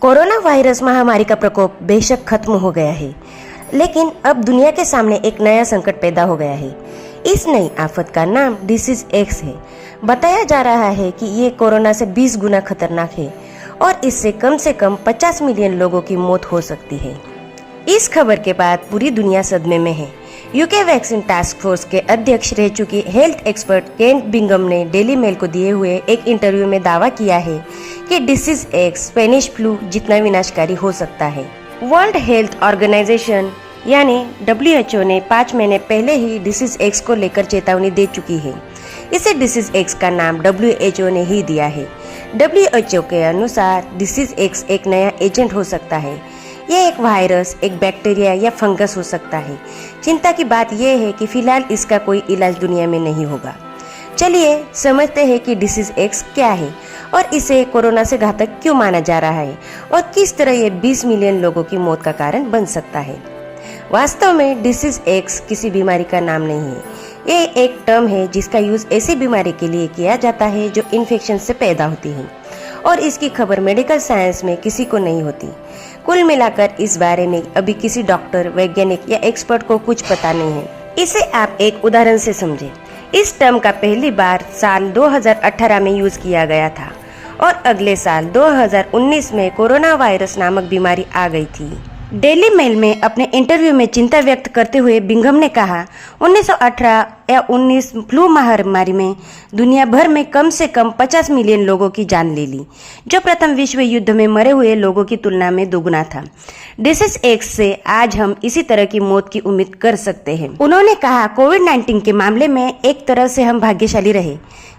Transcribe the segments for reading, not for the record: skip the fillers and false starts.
Corona virus महामारी का प्रकोप बेशक खत्म हो गया है, लेकिन अब दुनिया के सामने एक नया संकट पैदा हो गया है। इस नई आफत का नाम डिसीज एक्स है। बताया जा रहा है कि ये कोरोना से 20 गुना खतरनाक है और इससे कम से कम 50 मिलियन लोगों की मौत हो सकती है। इस खबर के बाद पूरी दुनिया सदमे में है। यूके वैक्सीन टास्क फोर्स के अध्यक्ष रह चुकी हेल्थ एक्सपर्ट केंट बिंगम ने डेली मेल को दिए हुए एक इंटरव्यू में दावा किया है कि डिसीज एक्स स्पेनिश फ्लू जितना विनाशकारी हो सकता है। वर्ल्ड हेल्थ ऑर्गेनाइजेशन यानी WHO ने 5 महीने पहले ही डिसीज एक्स को लेकर चेतावनी दे चुकी है। इसे डिसीज एक्स का नाम WHO ने ही दिया है। WHO के अनुसार डिसीज एक्स एक नया एजेंट हो सकता है। ये एक वायरस, एक बैक्टीरिया या फंगस हो सकता है। चिंता की बात यह है कि फिलहाल इसका कोई इलाज दुनिया में नहीं होगा। चलिए समझते हैं कि डिसीज एक्स क्या है और इसे कोरोना से घातक क्यों माना जा रहा है और किस तरह ये 20 मिलियन लोगों की मौत का कारण बन सकता है। वास्तव में डिसीज एक्स किसी बीमारी का नाम नहीं है। ये एक टर्म है जिसका यूज ऐसी बीमारी के लिए किया जाता है जो इन्फेक्शन से पैदा होती है और इसकी खबर मेडिकल साइंस में किसी को नहीं होती। कुल मिलाकर इस बारे में अभी किसी डॉक्टर, वैज्ञानिक या एक्सपर्ट को कुछ पता नहीं है। इसे आप एक उदाहरण से समझें। इस टर्म का पहली बार साल 2018 में यूज किया गया था और अगले साल 2019 में कोरोना वायरस नामक बीमारी आ गई थी। डेली मेल में अपने इंटरव्यू में चिंता व्यक्त करते हुए बिंघम ने कहा, 1918 या 19 फ्लू महामारी में दुनिया भर में कम से कम 50 मिलियन लोगों की जान ले ली, जो प्रथम विश्व युद्ध में मरे हुए लोगों की तुलना में दोगुना था। डिसीज एक्स से आज हम इसी तरह की मौत की उम्मीद कर सकते हैं। उन्होंने कहा, कोविड-19 के मामले में एक तरह से हम भाग्यशाली रहे।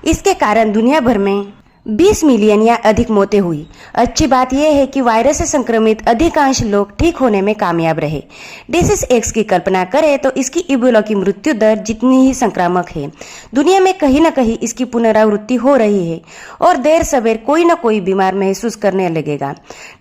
इसके कारण दुनिया भर में 20 मिलियन या अधिक मौतें हुई। अच्छी बात यह है कि वायरस से संक्रमित अधिकांश लोग ठीक होने में कामयाब रहे। डिसीज एक्स की कल्पना करें तो इसकी इबोला की मृत्यु दर जितनी ही संक्रामक है। दुनिया में कहीं न कहीं इसकी पुनरावृत्ति हो रही है और देर सवेर कोई न कोई बीमार महसूस करने लगेगा।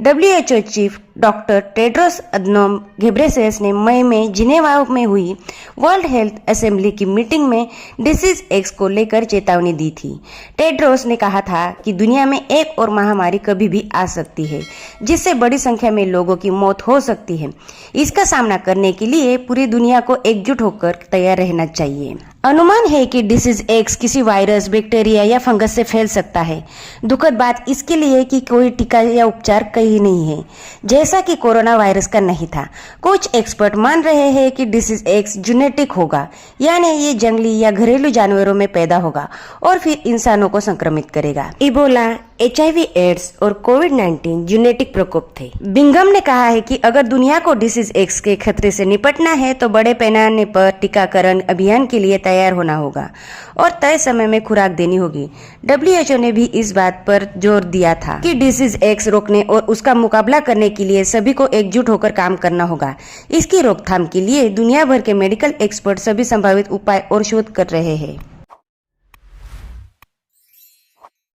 WHO chief doctor Tedros Adhanom Ghebreyesus ने मई में जिनेवा में हुई वर्ल्ड हेल्थ असेंबली की मीटिंग में डिसीज एक्स को लेकर चेतावनी दी थी। टेड्रोस ने कहा था कि दुनिया में एक और महामारी कभी भी आ सकती है जिससे बड़ी संख्या में लोगों की मौत हो सकती है। इसका सामना करने के लिए पूरी दुनिया को एकजुट होकर तैयार रहना चाहिए। अनुमान है कि डिसीज एक्स किसी वायरस, बैक्टीरिया या फंगस से फैल सकता है। दुखद बात इसके लिए कि कोई टीका या उपचार कहीं नहीं है, जैसा कि कोरोना वायरस का नहीं था। कुछ एक्सपर्ट मान रहे हैं कि डिसीज एक्स जेनेटिक होगा, यानी ये जंगली या घरेलू जानवरों में पैदा होगा और फिर इंसानों को संक्रमित करेगा। इबोला, HIV एड्स और कोविड-19 जेनेटिक प्रकोप थे। बिंघम ने कहा है कि अगर दुनिया को डिसीज एक्स के खतरे से निपटना है तो बड़े पैमाने पर टीकाकरण अभियान के लिए तैयार होना होगा और तय समय में खुराक देनी होगी। WHO ने भी इस बात पर जोर दिया था कि डिसीज एक्स रोकने और उसका मुकाबला करने के लिए सभी को एकजुट होकर काम करना होगा। इसकी रोकथाम के लिए दुनिया भर के मेडिकल एक्सपर्ट सभी संभावित उपाय और शोध कर रहे हैं।